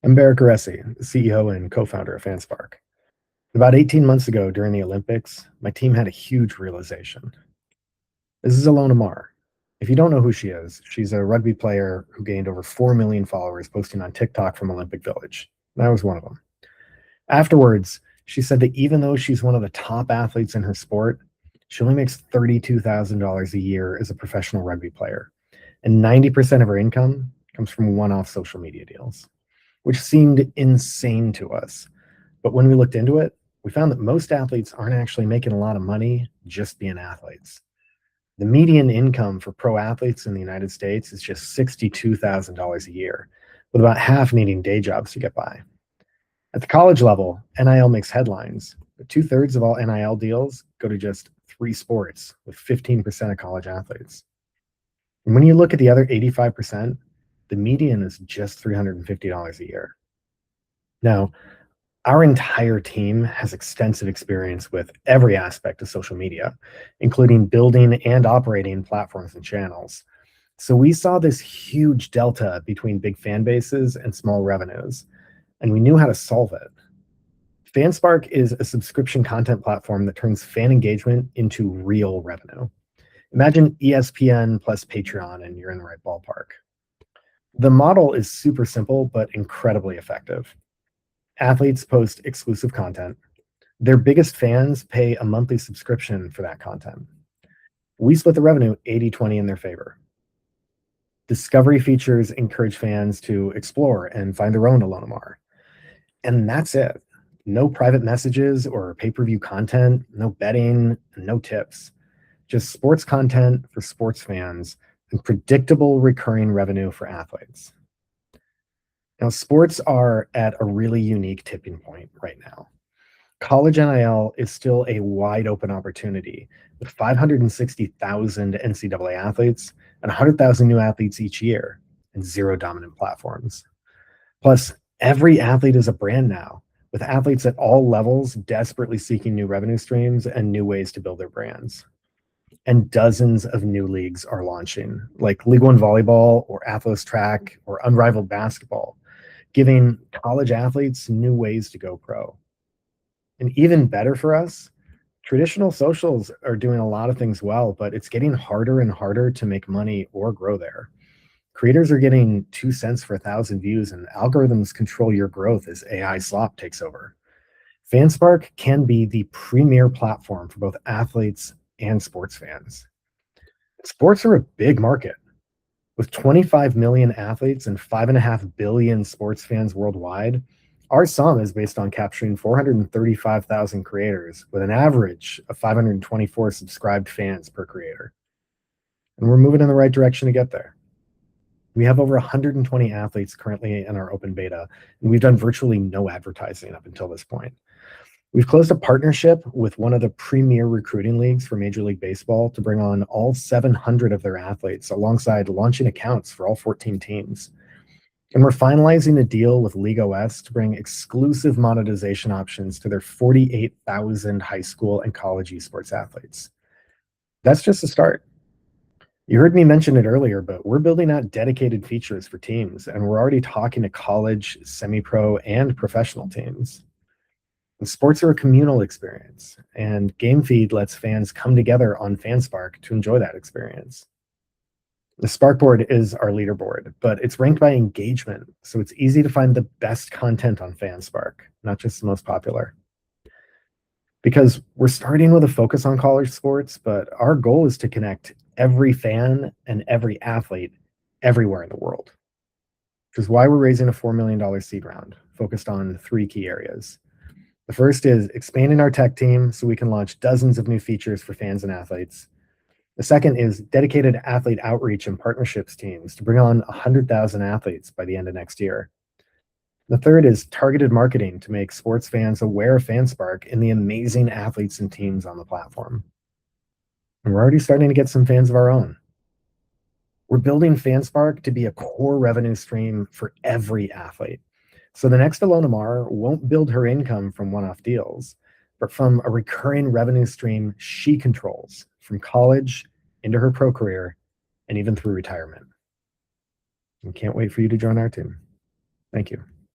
I'm Barrett Goressi, CEO and co-founder of FanSpark. About 18 months ago during the Olympics, my team had a huge realization. This is Alona Mar. If you don't know who she is, she's a rugby player who gained over 4 million followers posting on TikTok from Olympic Village. I was one of them. Afterwards, she said that even though she's one of the top athletes in her sport, she only makes $32,000 a year as a professional rugby player. And 90% of her income comes from one-off social media deals, which seemed insane to us. But when we looked into it, we found that most athletes aren't actually making a lot of money just being athletes. The median income for pro athletes in the United States is just $62,000 a year, with about half needing day jobs to get by. At the college level, NIL makes headlines, but 2/3 of all NIL deals go to just 3 sports, with 15% of college athletes. And when you look at the other 85%, the median is just $350 a year. Now, our entire team has extensive experience with every aspect of social media, including building and operating platforms and channels. So we saw this huge delta between big fan bases and small revenues, and we knew how to solve it. FanSpark is a subscription content platform that turns fan engagement into real revenue. Imagine ESPN plus Patreon, and you're in the right ballpark. The model is super simple, but incredibly effective. Athletes post exclusive content. Their biggest fans pay a monthly subscription for that content. We split the revenue 80-20 in their favor. Discovery features encourage fans to explore and find their own Alona Mar. And that's it. No private messages or pay-per-view content, no betting, no tips. Just sports content for sports fans and predictable recurring revenue for athletes. Now, sports are at a really unique tipping point right now. College NIL is still a wide open opportunity with 560,000 NCAA athletes and 100,000 new athletes each year and 0 dominant platforms. Plus, every athlete is a brand now, with athletes at all levels desperately seeking new revenue streams and new ways to build their brands. And dozens of new leagues are launching, like League One Volleyball or Athlos Track or Unrivaled Basketball, giving college athletes new ways to go pro. And even better for us, traditional socials are doing a lot of things well, but it's getting harder and harder to make money or grow there. Creators are getting 2 cents for 1,000 views, and algorithms control your growth as AI slop takes over. FanSpark can be the premier platform for both athletes and sports fans. Sports are a big market. With 25 million athletes and 5.5 billion sports fans worldwide, our sum is based on capturing 435,000 creators with an average of 524 subscribed fans per creator. And we're moving in the right direction to get there. We have over 120 athletes currently in our open beta, and we've done virtually no advertising up until this point. We've closed a partnership with one of the premier recruiting leagues for Major League Baseball to bring on all 700 of their athletes alongside launching accounts for all 14 teams. And we're finalizing a deal with League OS to bring exclusive monetization options to their 48,000 high school and college esports athletes. That's just the start. You heard me mention it earlier, but we're building out dedicated features for teams, and we're already talking to college, semi-pro, and professional teams. And sports are a communal experience, and GameFeed lets fans come together on FanSpark to enjoy that experience. The Sparkboard is our leaderboard, but it's ranked by engagement, so it's easy to find the best content on FanSpark, not just the most popular. Because we're starting with a focus on college sports, but our goal is to connect every fan and every athlete everywhere in the world. Which is why we're raising a $4 million seed round focused on 3 key areas. The first is expanding our tech team so we can launch dozens of new features for fans and athletes. The second is dedicated athlete outreach and partnerships teams to bring on 100,000 athletes by the end of next year. The third is targeted marketing to make sports fans aware of FanSpark and the amazing athletes and teams on the platform. And we're already starting to get some fans of our own. We're building FanSpark to be a core revenue stream for every athlete. So the next Alona Mar won't build her income from one-off deals, but from a recurring revenue stream she controls from college into her pro career and even through retirement. We can't wait for you to join our team. Thank you.